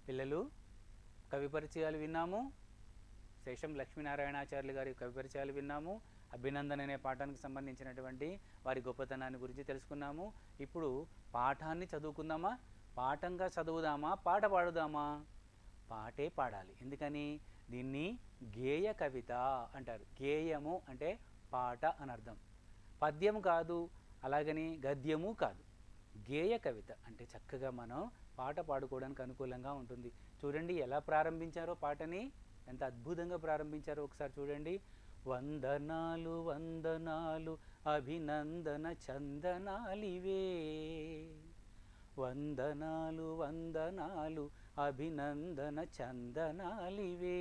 పిల్లలు కవి పరిచయాలు విన్నాము. శేషం లక్ష్మీనారాయణాచార్యులు గారి కవి పరిచయాలు విన్నాము. అభినందన అనే పాఠానికి సంబంధించినటువంటి వారి గొప్పతనాన్ని గురించి తెలుసుకున్నాము. ఇప్పుడు పాఠాన్ని చదువుకుందామా? పాఠంగా చదువుదామా, పాట పాడుదామా? పాటే పాడాలి. ఎందుకని? దీన్ని గేయ కవిత అంటారు. గేయము అంటే పాట అని అర్థం. పద్యం కాదు, అలాగని గద్యము కాదు. గేయ కవిత అంటే చక్కగా మనం పాట పాడుకోవడానికి అనుకూలంగా ఉంటుంది. చూడండి ఎలా ప్రారంభించారో పాటని, ఎంత అద్భుతంగా ప్రారంభించారో ఒకసారి చూడండి. వందనాలు వందనాలు అభినందన చందనాలివే, వందనాలు వందనాలు అభినందన చందనాలివే,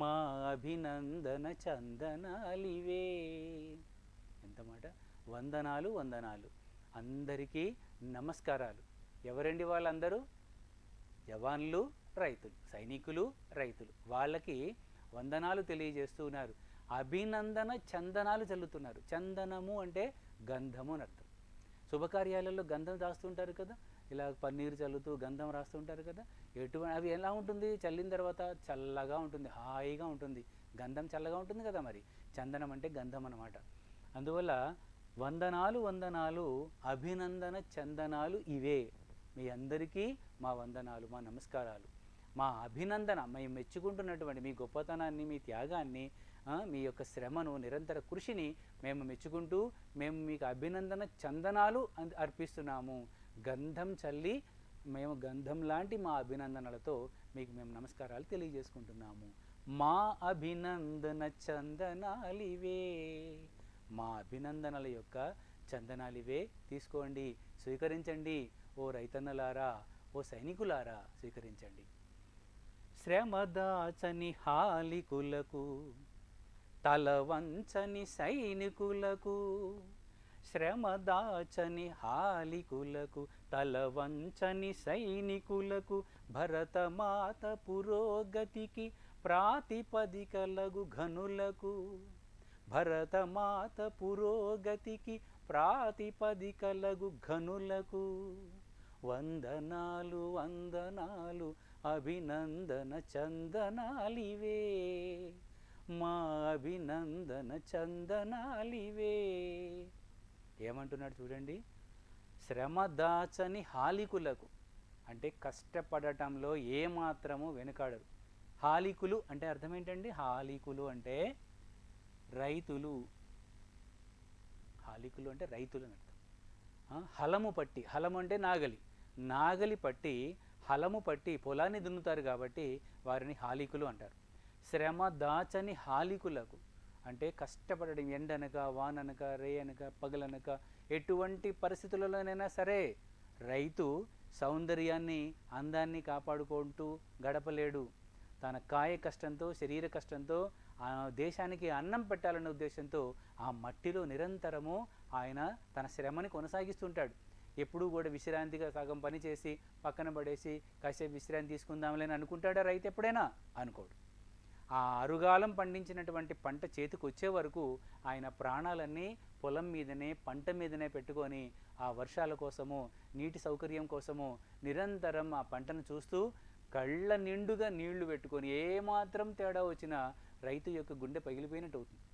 మా అభినందన చందనాలివే. ఎంత మాట! వందనాలు వందనాలు. అందరికీ నమస్కారాలు. ఎవరండి వాళ్ళందరూ? జవాన్లు, రైతులు, సైనికులు, రైతులు. వాళ్ళకి వందనాలు తెలియజేస్తున్నారు. అభినందన చందనాలు చల్లుతున్నారు. చందనము అంటే గంధము అని అర్థం. శుభకార్యాలలో గంధం రాస్తుంటారు కదా, ఇలా పన్నీరు చల్లుతూ గంధం రాస్తుంటారు కదా. అవి ఎలా ఉంటుంది? చల్లిన తర్వాత చల్లగా ఉంటుంది, హాయిగా ఉంటుంది. గంధం చల్లగా ఉంటుంది కదా. మరి చందనం అంటే గంధం అన్నమాట. అందువల్ల వందనాలు వందనాలు అభినందన చందనాలు ఇవే. మీ అందరికీ మా వందనాలు, మా నమస్కారాలు, మా అభినందన, మేము మెచ్చుకుంటున్నటువంటి మీ గొప్పతనాన్ని, మీ త్యాగాన్ని, మీ యొక్క శ్రమను, నిరంతర కృషిని మేము మెచ్చుకుంటూ మేము మీకు అభినందన చందనాలు అర్పిస్తున్నాము. గంధం చల్లి మేము గంధం లాంటి మా అభినందనలతో మీకు మేము నమస్కారాలు తెలియజేసుకుంటున్నాము. మా అభినందన చందనాలివే. మా అభినందనల యొక్క చందనాలివే. తీసుకోండి, స్వీకరించండి. ఓ రైతన్నలారా, ఓ సైనికులారా, స్వీకరించండి. శ్రమదాచని హాలికులకు, తల వంచని సైనికులకు, శ్రమదాచని హాలికులకు, తల వంచని సైనికులకు, భరతమాత పురోగతికి ప్రాతిపదికలగు ఘనులకు, భరతమాత పురోగతికి ప్రాతిపదికలగు ఘనులకు, వందనాలు వందనాలు అభినందన చందనాలివే, మా అభినందన చందనాలివే. ఏమంటున్నాడు చూడండి. శ్రమదాచని హాలికులకు అంటే కష్టపడటంలో ఏమాత్రము వెనుకాడరు. హాలికులు అంటే అర్థం ఏంటండి? హాలికులు అంటే రైతులు. హాలికులు అంటే రైతులు అని అర్థం. హలము పట్టి, హలము అంటే నాగలి, నాగలి పట్టి, హలము పట్టి పొలాన్ని దున్నుతారు కాబట్టి వారిని హాలికులు అంటారు. శ్రమ దాచని హాలికులకు అంటే కష్టపడడం, ఎండనక, వాననక, రేయనక, పగలనక, ఎటువంటి పరిస్థితులలోనైనా సరే రైతు సౌందర్యాన్ని, అందాన్ని కాపాడుకుంటూ గడపలేడు. తన కాయ కష్టంతో, శరీర కష్టంతో ఆ దేశానికి అన్నం పెట్టాలనే ఉద్దేశంతో ఆ మట్టిలో నిరంతరము ఆయన తన శ్రమని కొనసాగిస్తుంటాడు. ఎప్పుడూ కూడా విశ్రాంతిగా సగం పని చేసి పక్కన పడేసి కాసేపు విశ్రాంతి తీసుకుందాంలేని అనుకుంటాడా రైతు? ఎప్పుడైనా అనుకోడు. ఆ అరుగాలం పండించినటువంటి పంట చేతికి వచ్చే వరకు ఆయన ప్రాణాలన్నీ పొలం మీదనే, పంట మీదనే పెట్టుకొని ఆ వర్షాల కోసము, నీటి సౌకర్యం కోసము నిరంతరం ఆ పంటను చూస్తూ కళ్ళ నిండుగా నీళ్లు పెట్టుకొని ఏమాత్రం తేడా వచ్చినా రైతు యొక్క గుండె పగిలిపోయినట్టు అవుతుంది.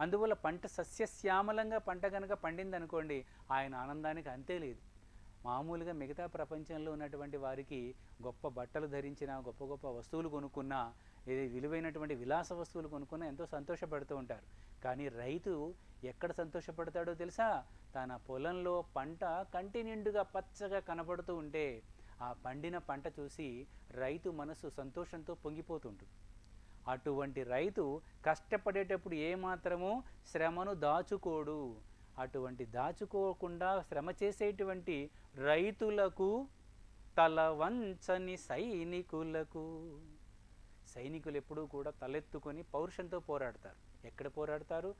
అందువల్ల పంట సస్యశ్యామలంగా పంట కనుక పండింది అనుకోండి, ఆయన ఆనందానికి అంతే లేదు. మామూలుగా మిగతా ప్రపంచంలో ఉన్నటువంటి వారికి గొప్ప బట్టలు ధరించిన, గొప్ప గొప్ప వస్తువులు కొనుక్కున్నా, ఏది విలువైనటువంటి విలాస వస్తువులు కొనుక్కున్నా ఎంతో సంతోషపడుతూ ఉంటారు. కానీ రైతు ఎక్కడ సంతోషపడతాడో తెలుసా? తన పొలంలో పంట కంటి నిండుగా పచ్చగా కనపడుతూ ఉంటే ఆ పండిన పంట చూసి రైతు మనసు సంతోషంతో పొంగిపోతుంటుంది. అటువంటి రైతు కష్టపడేటప్పుడు ఏమాత్రము శ్రమను దాచుకోడు. అటువంటి దాచుకోకుండా శ్రమ చేసేటువంటి రైతులకు, తల వంచని సైనికులకు. సైనికులు ఎప్పుడూ కూడా తలెత్తుకొని పౌరుషంతో పోరాడతారు. ఎక్కడ పోరాడతారు?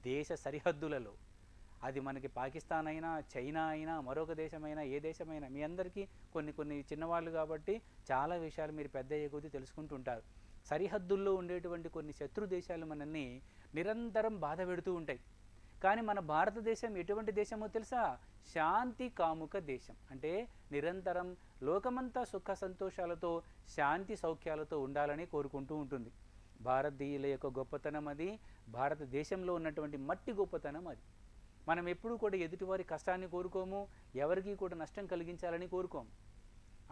దేశ సరిహద్దులలో. అది మనకి పాకిస్తాన్ అయినా, చైనా అయినా, మరొక దేశమైనా, ఏ దేశమైనా. మీ అందరికీ కొన్ని చిన్నవాళ్ళు కాబట్టి చాలా విషయాలు మీరు పెద్ద అయ్యే కొద్దీ తెలుసుకుంటుంటారు. సరిహద్దుల్లో ఉండేటువంటి కొన్ని శత్రు దేశాలు మనల్ని నిరంతరం బాధ పెడుతూ ఉంటాయి. కానీ మన భారతదేశం ఎటువంటి దేశమో తెలుసా? శాంతి కాముక దేశం. అంటే నిరంతరం లోకమంతా సుఖ సంతోషాలతో శాంతి సౌఖ్యాలతో ఉండాలని కోరుకుంటూ ఉంటుంది. భారతీయుల యొక్క గొప్పతనం అది, భారతదేశంలో ఉన్నటువంటి మట్టి గొప్పతనం అది. మనం ఎప్పుడూ కూడా ఎదుటివారి కష్టాన్ని కోరుకోము, ఎవరికి కూడా నష్టం కలిగించాలని కోరుకోము.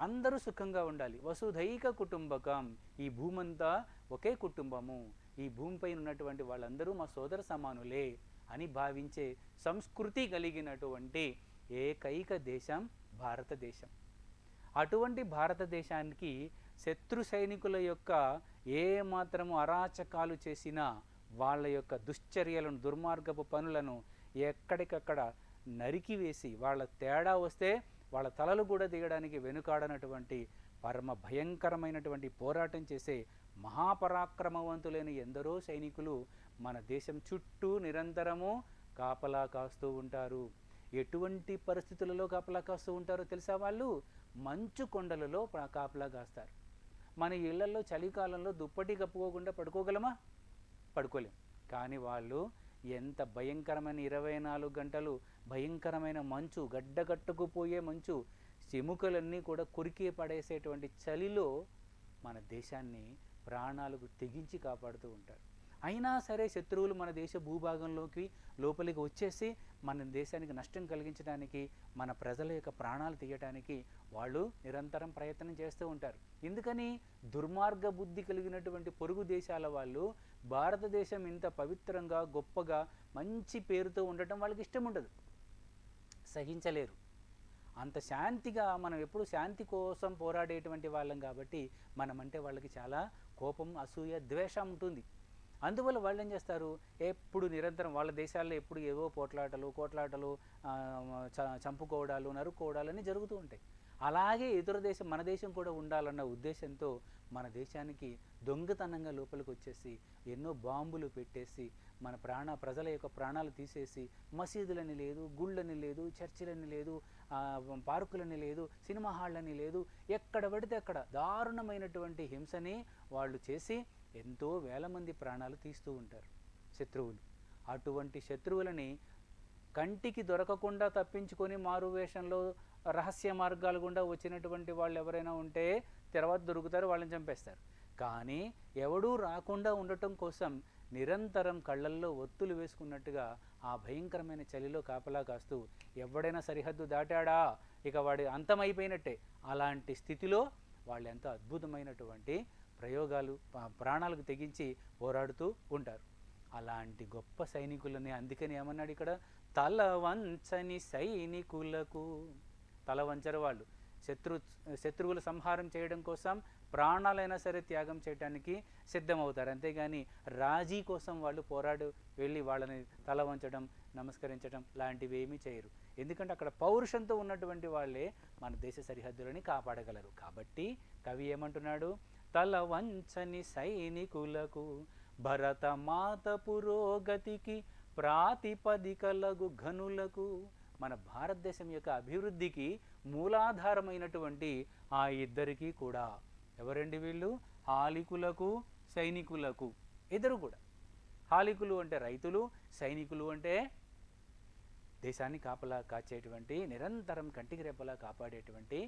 అందరూ సుఖంగా ఉండాలి. వసుధైక కుటుంబకం, ఈ భూమంతా ఒకే కుటుంబము, ఈ భూమిపైన ఉన్నటువంటి వాళ్ళందరూ మా సోదర సమానులే అని భావించే సంస్కృతి కలిగినటువంటి ఏకైక దేశం భారతదేశం. అటువంటి భారతదేశానికి శత్రు సైనికుల యొక్క ఏ మాత్రము అరాచకాలు చేసినా వాళ్ళ యొక్క దుశ్చర్యలను, దుర్మార్గపు పనులను ఎక్కడికక్కడ నరికివేసి, వాళ్ళ తేడా వస్తే వాళ్ళ తలలు కూడా దిగడానికి వెనుకాడనటువంటి పరమ భయంకరమైనటువంటి పోరాటం చేసే మహాపరాక్రమవంతులైన ఎందరో సైనికులు మన దేశం చుట్టూ నిరంతరము కాపలా కాస్తూ ఉంటారు. ఎటువంటి పరిస్థితులలో కాపలా కాస్తూ ఉంటారో తెలుసా? వాళ్ళు మంచు కొండలలో కాపలా కాస్తారు. మన ఇళ్లలో చలికాలంలో దుప్పటి కప్పుకోకుండా పడుకోగలమా? పడుకోలేం. కానీ వాళ్ళు ఎంత భయంకరమైన 24 గంటలు భయంకరమైన మంచు, గడ్డగట్టుకుపోయే మంచు, ఎముకలన్నీ కూడా కొరికి పడేసేటువంటి చలిలో మన దేశాన్ని ప్రాణాలకు తెగించి కాపాడుతూ ఉంటారు. అయినా సరే శత్రువులు మన దేశ భూభాగంలోకి లోపలికి వచ్చేసి మన దేశానికి నష్టం కలిగించడానికి, మన ప్రజల యొక్క ప్రాణాలు తీయటానికి వాళ్ళు నిరంతరం ప్రయత్నం చేస్తూ ఉంటారు. ఎందుకని? దుర్మార్గ బుద్ధి కలిగినటువంటి పొరుగు దేశాల వాళ్ళు భారతదేశం ఇంత పవిత్రంగా, గొప్పగా, మంచి పేరుతో ఉండటం వాళ్ళకి ఇష్టం ఉండదు, సహించలేరు. అంత శాంతిగా మనం ఎప్పుడు శాంతి కోసం పోరాడేటువంటి వాళ్ళం కాబట్టి మనమంటే వాళ్ళకి చాలా కోపం, అసూయ, ద్వేషం ఉంటుంది. అందువల్ల వాళ్ళు ఏం చేస్తారు? ఎప్పుడు నిరంతరం వాళ్ళ దేశాల్లో ఎప్పుడు ఏవో కోట్లాటలు, చంపుకోవడాలు, నరుక్కోవడాలు అన్నీ జరుగుతూ ఉంటాయి. అలాగే ఇతర దేశం, మన దేశం కూడా ఉండాలన్న ఉద్దేశంతో మన దేశానికి దొంగతనంగా లోపలికి వచ్చేసి ఎన్నో బాంబులు పెట్టేసి మన ప్రజల యొక్క ప్రాణాలు తీసేసి, మసీదులని లేదు, గుళ్ళని లేదు, చర్చిలని లేదు, పార్కులని లేదు, సినిమా హాళ్ళని లేదు, ఎక్కడ పడితే అక్కడ దారుణమైనటువంటి హింసని వాళ్ళు చేసి ఎంతో వేల మంది ప్రాణాలు తీస్తూ ఉంటారు శత్రువులు. అటువంటి శత్రువులని కంటికి దొరకకుండా తప్పించుకొని మారువేషంలో రహస్య మార్గాల గుండా వచ్చినటువంటి వాళ్ళు ఎవరైనా ఉంటే తర్వాత దొరుకుతారు, వాళ్ళని చంపేస్తారు. కానీ ఎవడూ రాకుండా ఉండటం కోసం నిరంతరం కళ్ళల్లో ఒత్తులు వేసుకున్నట్టుగా ఆ భయంకరమైన చలిలో కాపలా కాస్తూ ఎవడైనా సరిహద్దు దాటాడా ఇక వాడి అంతమైపోయినట్టే. అలాంటి స్థితిలో వాళ్ళు ఎంతో అద్భుతమైనటువంటి ప్రయోగాలు, ప్రాణాలకు తెగించి పోరాడుతూ ఉంటారు. అలాంటి గొప్ప సైనికులని అందుకని ఏమన్నాడు ఇక్కడ? తల వంచని సైనికులకు. తల వంచరు వాళ్ళు. శత్రువుల సంహారం చేయడం కోసం ప్రాణాలైనా సరే త్యాగం చేయడానికి సిద్ధమవుతారు. అంతేగాని రాజీ కోసం వాళ్ళు వెళ్ళి వాళ్ళని తల వంచడం, నమస్కరించడం లాంటివి ఏమీ చేయరు. ఎందుకంటే అక్కడ పౌరుషంతో ఉన్నటువంటి వాళ్ళే మన దేశ సరిహద్దులని కాపాడగలరు. కాబట్టి కవి ఏమంటున్నాడు? తల వంచని సైనికులకు భరత మాత పురోగతికి ప్రాతిపదికలగు ఘనులకు. మన భారతదేశం యొక్క అభివృద్ధికి మూలాధారమైనటువంటి ఆ ఇద్దరికీ కూడా ఎవరండి వీళ్ళు? హాలికులకు, సైనికులకు. ఇద్దరు కూడా. హాలికులు అంటే రైతులు, సైనికులు అంటే దేశాన్ని కాపలా కాచేటువంటి, నిరంతరం కంటికి రెప్పలా కాపాడేటువంటి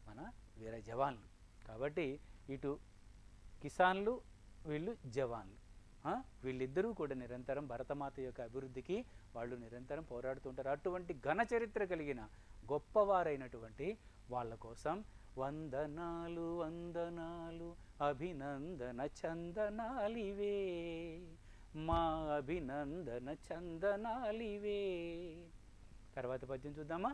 మన వీర జవాన్లు. కాబట్టి ఇటు కిసాన్లు, వీళ్ళు జవాన్లు. వీళ్ళిద్దరూ కూడా నిరంతరం భరతమాత యొక్క అభివృద్ధికి వాళ్ళు నిరంతరం పోరాడుతుంటారు. అటువంటి ఘన చరిత్ర కలిగిన గొప్పవారైనటువంటి వాళ్ళ కోసం వందనాలు వందనాలు అభినందన చందనాలివే, మా అభినందన చందనాలివే. తర్వాత పద్యం చూద్దామా?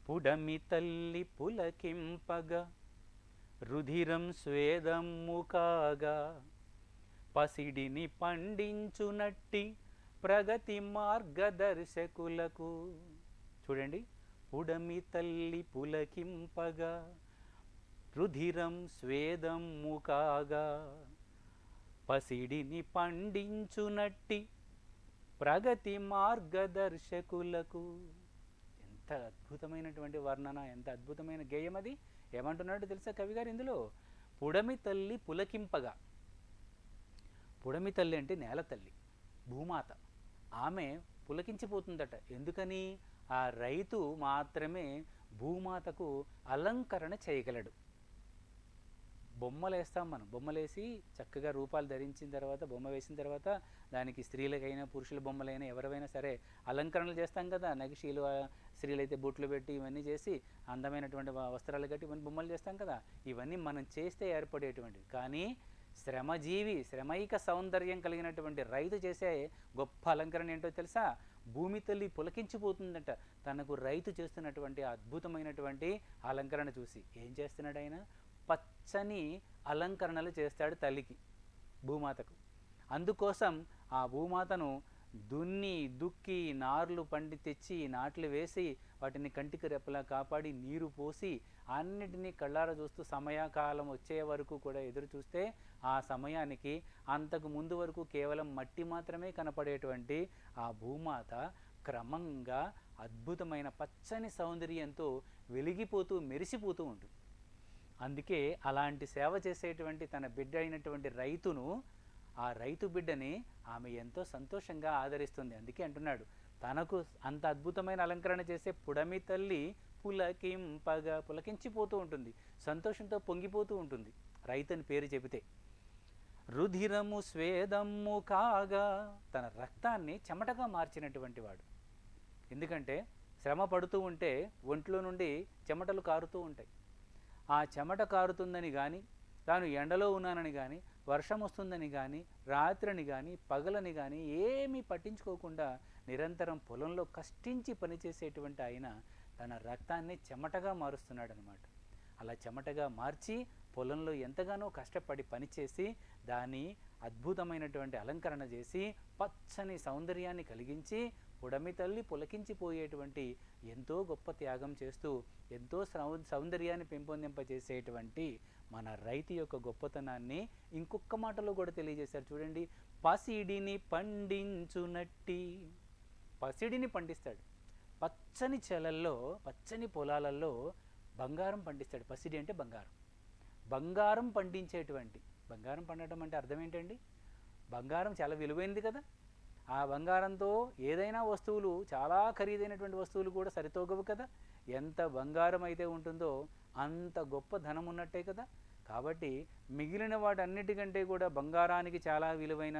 పుడమి తల్లి పులకింపగా రుధిరం స్వేదమ్ము కాగా, పసిడిని పండించునట్టి ప్రగతి మార్గదర్శకులకు. చూడండి, పుడమి తల్లి పులకింపగా రుధిరం స్వేదమ్ము కాగా, పసిడిని పండించునట్టి ప్రగతి మార్గదర్శకులకు. ఎంత అద్భుతమైనటువంటి వర్ణన, ఎంత అద్భుతమైన గేయం అది. ఏమంటున్నాడు తెలుసా కవి గారు ఇందులో? పుడమి తల్లి పులకింపగా. పుడమి తల్లి అంటే నేల తల్లి, భూమాత. ఆమె పులకించిపోతుందట. ఎందుకని? ఆ రైతు మాత్రమే భూమాతకు అలంకరణ చేయగలడు. బొమ్మలేస్తాం మనం, బొమ్మలేసి చక్కగా రూపాలు ధరించిన తర్వాత, బొమ్మ వేసిన తర్వాత దానికి స్త్రీలకైనా పురుషుల బొమ్మలైనా ఎవరైనా సరే అలంకరణలు చేస్తాం కదా. నగిషీలు, స్త్రీలైతే బొట్లు పెట్టి ఇవన్నీ చేసి అందమైనటువంటి వస్త్రాలు కట్టి ఇవన్నీ బొమ్మలు చేస్తాం కదా. ఇవన్నీ మనం చేస్తే ఏర్పడేటువంటివి. కానీ శ్రమజీవి, శ్రమైక సౌందర్యం కలిగినటువంటి రైతు చేసే గొప్ప అలంకరణ ఏంటో తెలుసా? భూమి తల్లి పులకించిపోతుందంట తనకు రైతు చేస్తున్నటువంటి అద్భుతమైనటువంటి అలంకరణ చూసి. ఏం చేస్తున్నాడు ఆయన? పచ్చని అలంకరణలు చేస్తాడు తల్లికి, భూమాతకు. అందుకోసం ఆ భూమాతను దున్ని దుక్కి నార్లు పండి తెచ్చి నాట్లు వేసి వాటిని కంటికి రెప్పలా కాపాడి నీరు పోసి అన్నిటినీ కళ్ళారా చూస్తూ సమయకాలం వచ్చే వరకు కూడా ఎదురు చూస్తే ఆ సమయానికి అంతకు ముందు వరకు కేవలం మట్టి మాత్రమే కనపడేటువంటి ఆ భూమాత క్రమంగా అద్భుతమైన పచ్చని సౌందర్యంతో వెలిగిపోతూ మెరిసిపోతూ ఉంటుంది. అందుకే అలాంటి సేవ చేసేటువంటి తన బిడ్డ అయినటువంటి రైతును, ఆ రైతు బిడ్డని ఆమె ఎంతో సంతోషంగా ఆదరిస్తుంది. అందుకే అంటున్నాడు, తనకు అంత అద్భుతమైన అలంకరణ చేసే పుడమి తల్లి పులకింపగా, పులకించిపోతూ ఉంటుంది, సంతోషంతో పొంగిపోతూ ఉంటుంది రైతుని పేరు చెబితే. రుధిరము స్వేదము కాగా, తన రక్తాన్ని చెమటగా మార్చినటువంటి వాడు. ఎందుకంటే శ్రమ పడుతూ ఉంటే ఒంట్లో నుండి చెమటలు కారుతూ ఉంటాయి. ఆ చెమట కారుతుందని కానీ, తాను ఎండలో ఉన్నానని కానీ, వర్షం వస్తుందని కానీ, రాత్రిని కానీ, పగలని కానీ ఏమీ పట్టించుకోకుండా నిరంతరం పొలంలో కష్టించి పనిచేసేటువంటి ఆయన తన రక్తాన్ని చెమటగా మారుస్తున్నాడు అనమాట. అలా చెమటగా మార్చి పొలంలో ఎంతగానో కష్టపడి పనిచేసి దాన్ని అద్భుతమైనటువంటి అలంకరణ చేసి పచ్చని సౌందర్యాన్ని కలిగించి పుడమి తల్లి పులకించిపోయేటువంటి ఎంతో గొప్ప త్యాగం చేస్తూ ఎంతో సౌందర్యాన్ని పెంపొందింపజేసేటువంటి మన రైతు యొక్క గొప్పతనాన్ని ఇంకొక మాటలో కూడా తెలియజేశారు. చూడండి, పసిడిని పండించునట్టి. పసిడిని పండిస్తాడు. పచ్చని చెలల్లో, పచ్చని పొలాలలో బంగారం పండిస్తాడు. పసిడి అంటే బంగారం. బంగారం పండించేటువంటి, బంగారం పండటం అంటే అర్థం ఏంటండి? బంగారం చాలా విలువైనది కదా. ఆ బంగారంతో ఏదైనా వస్తువులు, చాలా ఖరీదైనటువంటి వస్తువులు కూడా సరితూగవు కదా. ఎంత బంగారం అయితే ఉంటుందో అంత గొప్ప ధనం ఉన్నట్టే కదా. కాబట్టి మిగిలిన వాటన్నిటికంటే కూడా బంగారానికి చాలా విలువైన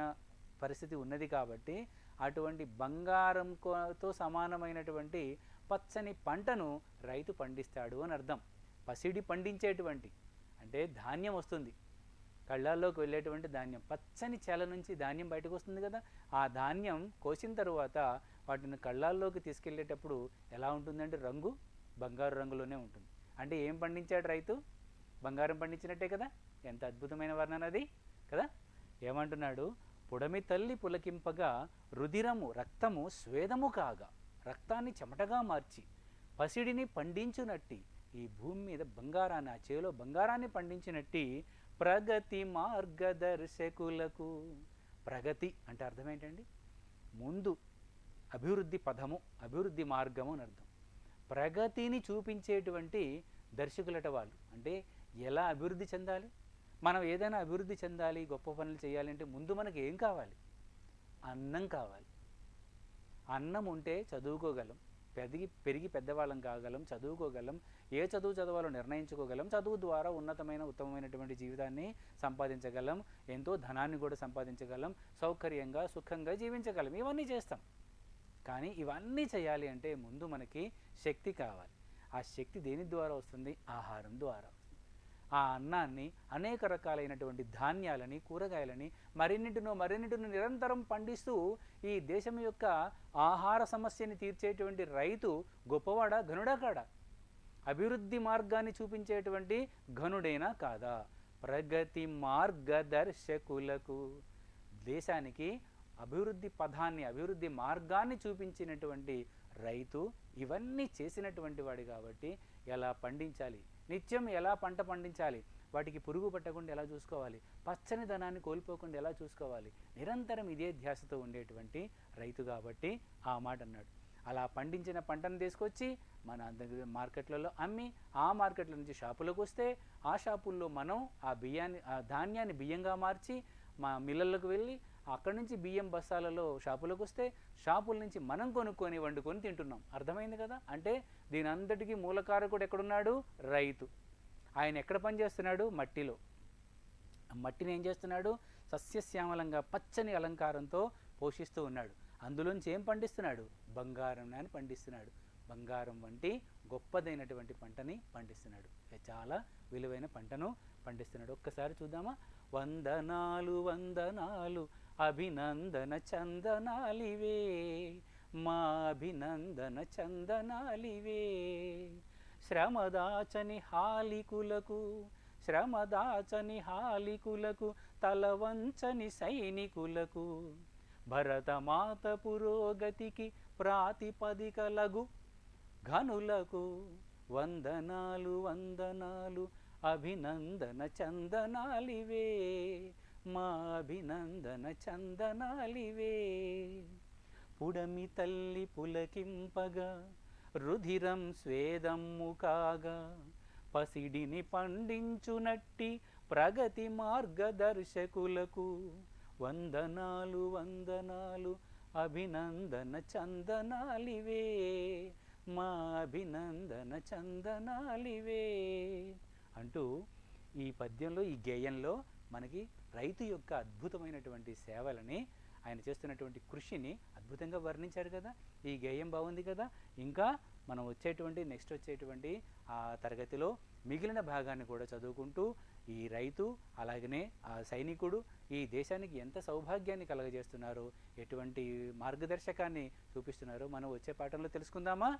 పరిస్థితి ఉన్నది. కాబట్టి అటువంటి బంగారంతో సమానమైనటువంటి పచ్చని పంటను రైతు పండిస్తాడు అని అర్థం. పసిడి పండించేటువంటి అంటే ధాన్యం వస్తుంది, కళ్ళాల్లోకి వెళ్ళేటువంటి ధాన్యం. పచ్చని చెల నుంచి ధాన్యం బయటకు వస్తుంది కదా. ఆ ధాన్యం కోసిన తరువాత వాటిని కళ్ళాల్లోకి తీసుకెళ్ళేటప్పుడు ఎలా ఉంటుందంటే రంగు బంగారు రంగులోనే ఉంటుంది. అంటే ఏం పండించాడు రైతు? బంగారం పండించినట్టే కదా. ఎంత అద్భుతమైన వర్ణన అది కదా. ఏమంటున్నాడు? పుడమి తల్లి పులకింపగా రుధిరము, రక్తము స్వేదము కాగా, రక్తాన్ని చెమటగా మార్చి పసిడిని పండించునట్టి, ఈ భూమి మీద బంగారాన్ని, ఆ చేలో బంగారాన్ని పండించినట్టి ప్రగతి మార్గదర్శకులకు. ప్రగతి అంటే అర్థం ఏంటండి? ముందు అభివృద్ధి పథము, అభివృద్ధి మార్గము అని అర్థం. ప్రగతిని చూపించేటువంటి దర్శకులట వాళ్ళు. అంటే ఎలా అభివృద్ధి చెందాలి? మనం ఏదైనా అభివృద్ధి చెందాలి, గొప్ప పనులు చేయాలంటే ముందు మనకి ఏం కావాలి? అన్నం కావాలి. అన్నం ఉంటే చదువుకోగలం, పెరిగి పెద్దవాళ్ళం కాగలం, చదువుకోగలం, ఏ చదువు చదవాలో నిర్ణయించుకోగలం, చదువు ద్వారా ఉన్నతమైన ఉత్తమమైనటువంటి జీవితాన్ని సంపాదించగలం, ఎంతో ధనాన్ని కూడా సంపాదించగలం, సౌకర్యంగా సుఖంగా జీవించగలం. ఇవన్నీ చేస్తాం. కానీ ఇవన్నీ చేయాలి అంటే ముందు మనకి శక్తి కావాలి. ఆ శక్తి దేని ద్వారా వస్తుంది? ఆహారం ద్వారా. ఆ అన్నాన్ని, అనేక రకాలైనటువంటి ధాన్యాలని, కూరగాయలని మరిన్నిటినో నిరంతరం పండిస్తూ ఈ దేశం యొక్క ఆహార సమస్యని తీర్చేటువంటి రైతు గొప్పవాడా, ఘనుడా కాడా? అభివృద్ధి మార్గాన్ని చూపించేటువంటి ఘనుడైనా కాదా? ప్రగతి మార్గదర్శకులకు, దేశానికి అభివృద్ధి పథాన్ని, అభివృద్ధి మార్గాన్ని చూపించినటువంటి రైతు ఇవన్నీ చేసినటువంటి వాడు. కాబట్టి ఎలా పండించాలి, నిత్యం ఎలా పంట పండించాలి, వాటికి పురుగు పట్టకుండా ఎలా చూసుకోవాలి, పచ్చని ధనాన్ని కోల్పోకుండా ఎలా చూసుకోవాలి, నిరంతరం ఇదే ధ్యాసతో ఉండేటువంటి రైతు. కాబట్టి ఆ మాట అన్నాడు. అలా పండించిన పంటను తీసుకొచ్చి మన మార్కెట్లలో అమ్మి, ఆ మార్కెట్ల నుంచి షాపులకు వస్తే ఆ షాపుల్లో మనం ఆ ధాన్యాన్ని బియ్యంగా మార్చి మా మిల్లలకు వెళ్ళి అక్కడి నుంచి బియ్యం బస్తాలలో షాపులకు వస్తే షాపుల నుంచి మనం కొనుక్కొని వండుకొని తింటున్నాం. అర్థమైంది కదా? అంటే దీని అంతటికీ మూలకారకుడు ఎక్కడున్నాడు? రైతు. ఆయన ఎక్కడ పనిచేస్తున్నాడు? మట్టిలో. మట్టిని ఏం చేస్తున్నాడు? సస్యశ్యామలంగా పచ్చని అలంకారంతో పోషిస్తూ ఉన్నాడు. అందులోంచి ఏం పండిస్తున్నాడు? బంగారం పండిస్తున్నాడు. బంగారం వంటి గొప్పదైనటువంటి పంటని పండిస్తున్నాడు. చాలా విలువైన పంటను పండిస్తున్నాడు. ఒక్కసారి చూద్దామా? వందనాలు వందనాలు అభినందన చందనాలివే, మా అభినందన చందనాలివే. శ్రమదాచని హాలికులకు, శ్రమదాచని హాలికులకు, తలవంచని సైనికులకు, భరతమాత పురోగతికి ప్రాతిపదికలగు ఘనులకు వందనాలు వందనాలు అభినందన చందనాలివే, మా అభినందన చందనాలివే. పుడమి తల్లి పులకింపగా రుధిరం స్వేదమ్ము కాగా, పసిడిని పండించునట్టి ప్రగతి మార్గదర్శకులకు వందనాలు వందనాలు అభినందన చందనాలివే, మా అభినందన చందనాలివే అంటూ ఈ పద్యంలో, ఈ గేయంలో మనకి రైతు యొక్క అద్భుతమైనటువంటి సేవలని, ఆయన చేస్తున్నటువంటి కృషిని అద్భుతంగా వర్ణించాడు కదా. ఈ గేయం బాగుంది కదా. ఇంకా మనం నెక్స్ట్ వచ్చేటువంటి ఆ తరగతిలో మిగిలిన భాగాన్ని కూడా చదువుకుంటూ ఈ రైతు అలాగనే ఆ సైనికుడు ఈ దేశానికి ఎంత సౌభాగ్యాన్ని కలగజేస్తున్నారో, ఎటువంటి మార్గదర్శకాన్ని చూపిస్తున్నారో మనం వచ్చే పాఠంలో తెలుసుకుందామా?